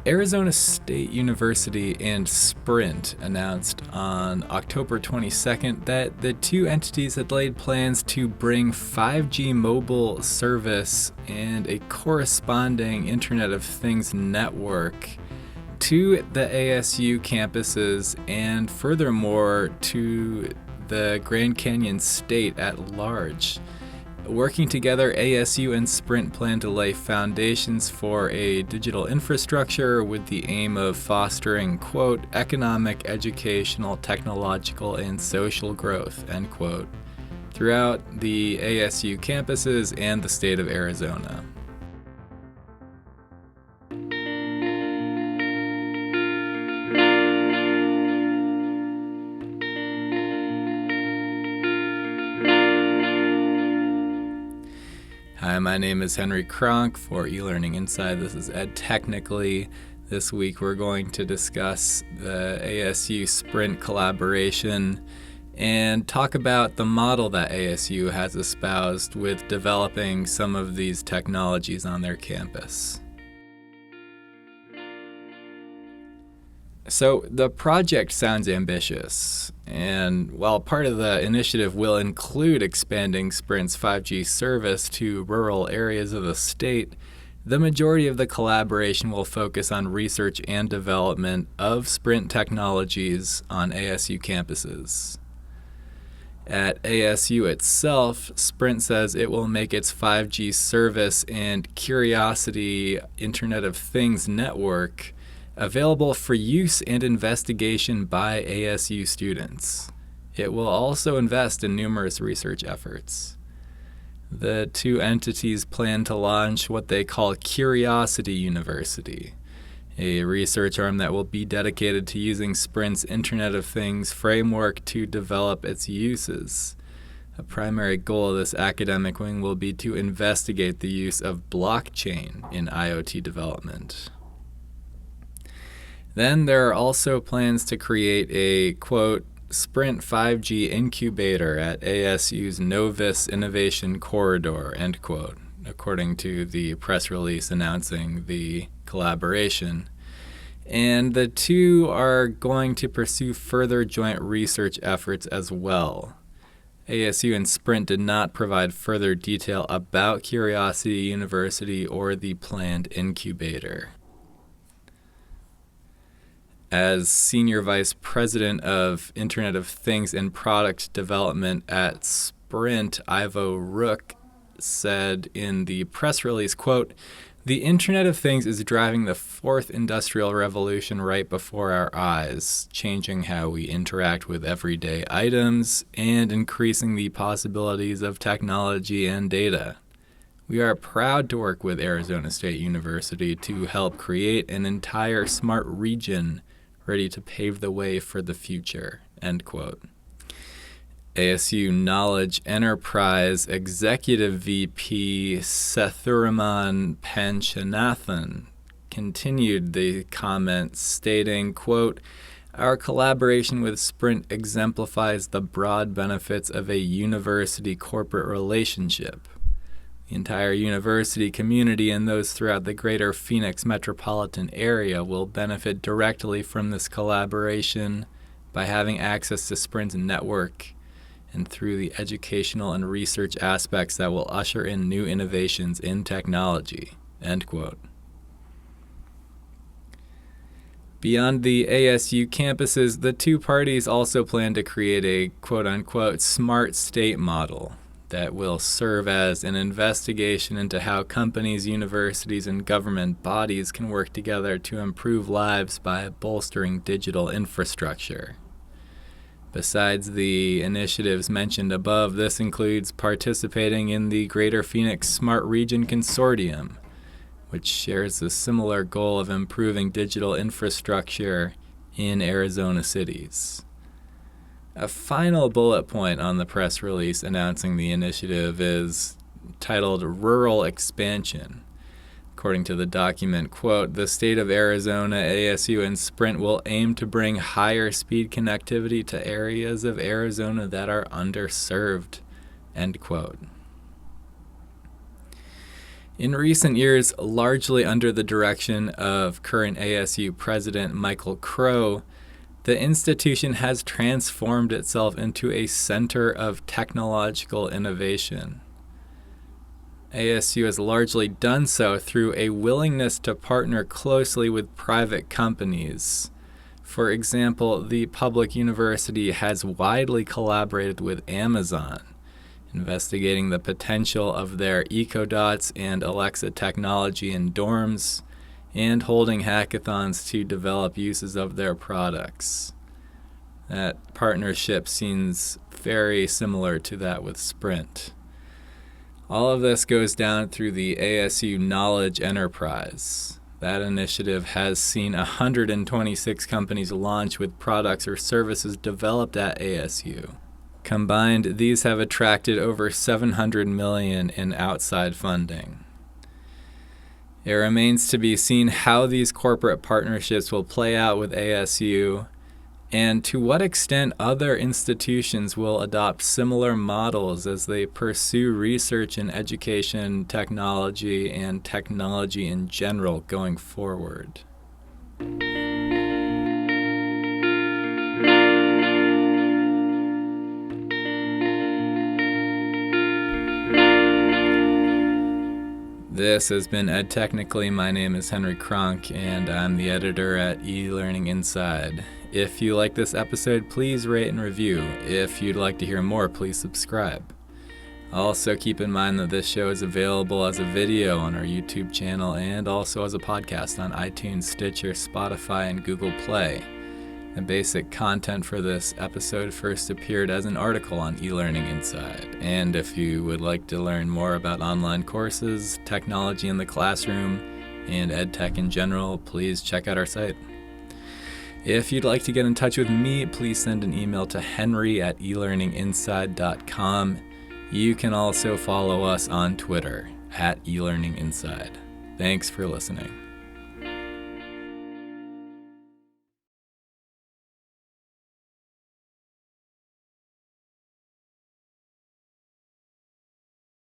Arizona State University and Sprint announced on October 22nd that the two entities had laid plans to bring 5G mobile service and a corresponding Internet of Things network to the ASU campuses and furthermore to the Grand Canyon State at large. Working together, ASU and Sprint plan to lay foundations for a digital infrastructure with the aim of fostering, quote, economic, educational, technological, and social growth, end quote, throughout the ASU campuses and the state of Arizona. Hi, my name is Henry Kronk for eLearning Inside. This is Ed Technically. This week we're going to discuss the ASU Sprint collaboration and talk about the model that ASU has espoused with developing some of these technologies on their campus. So the project sounds ambitious, and while part of the initiative will include expanding Sprint's 5G service to rural areas of the state, the majority of the collaboration will focus on research and development of Sprint technologies on ASU campuses. At ASU itself, Sprint says it will make its 5G service and Curiosity Internet of Things network available for use and investigation by ASU students. It will also invest in numerous research efforts. The two entities plan to launch what they call Curiosity University, a research arm that will be dedicated to using Sprint's Internet of Things framework to develop its uses. A primary goal of this academic wing will be to investigate the use of blockchain in IoT development. Then there are also plans to create a, quote, Sprint 5G incubator at ASU's Novus Innovation Corridor, end quote, according to the press release announcing the collaboration. And the two are going to pursue further joint research efforts as well. ASU and Sprint did not provide further detail about Curiosity University or the planned incubator. As Senior Vice President of Internet of Things and Product Development at Sprint, Ivo Rook said in the press release, quote, "The Internet of Things is driving the fourth industrial revolution right before our eyes, changing how we interact with everyday items and increasing the possibilities of technology and data. We are proud to work with Arizona State University to help create an entire smart region ready to pave the way for the future," end quote. ASU Knowledge Enterprise Executive VP Sethuraman Panchanathan continued the comments stating, quote, "Our collaboration with Sprint exemplifies the broad benefits of a university-corporate relationship. The entire university community and those throughout the greater Phoenix metropolitan area will benefit directly from this collaboration by having access to Sprint's network and through the educational and research aspects that will usher in new innovations in technology," end quote. Beyond the ASU campuses, the two parties also plan to create a quote-unquote smart state model that will serve as an investigation into how companies, universities, and government bodies can work together to improve lives by bolstering digital infrastructure. Besides the initiatives mentioned above, this includes participating in the Greater Phoenix Smart Region Consortium, which shares a similar goal of improving digital infrastructure in Arizona cities. A final bullet point on the press release announcing the initiative is titled Rural Expansion. According to the document, quote, the state of Arizona, ASU, and Sprint will aim to bring higher speed connectivity to areas of Arizona that are underserved, end quote. In recent years, largely under the direction of current ASU president Michael Crow, the institution has transformed itself into a center of technological innovation. ASU has largely done so through a willingness to partner closely with private companies. For example, the public university has widely collaborated with Amazon, investigating the potential of their EcoDots and Alexa technology in dorms, and holding hackathons to develop uses of their products. That partnership seems very similar to that with Sprint. All of this goes down through the ASU Knowledge Enterprise. That initiative has seen 126 companies launch with products or services developed at ASU. Combined, these have attracted over $700 million in outside funding. It remains to be seen how these corporate partnerships will play out with ASU and to what extent other institutions will adopt similar models as they pursue research in education, technology, and technology in general going forward. This has been Ed Technically. My name is Henry Kronk, and I'm the editor at eLearning Inside. If you like this episode, please rate and review. If you'd like to hear more, please subscribe. Also, keep in mind that this show is available as a video on our YouTube channel and also as a podcast on iTunes, Stitcher, Spotify, and Google Play. The basic content for this episode first appeared as an article on eLearning Inside. And if you would like to learn more about online courses, technology in the classroom, and EdTech in general, please check out our site. If you'd like to get in touch with me, please send an email to henry@elearninginside.com. You can also follow us on Twitter @eLearninginside. Thanks for listening.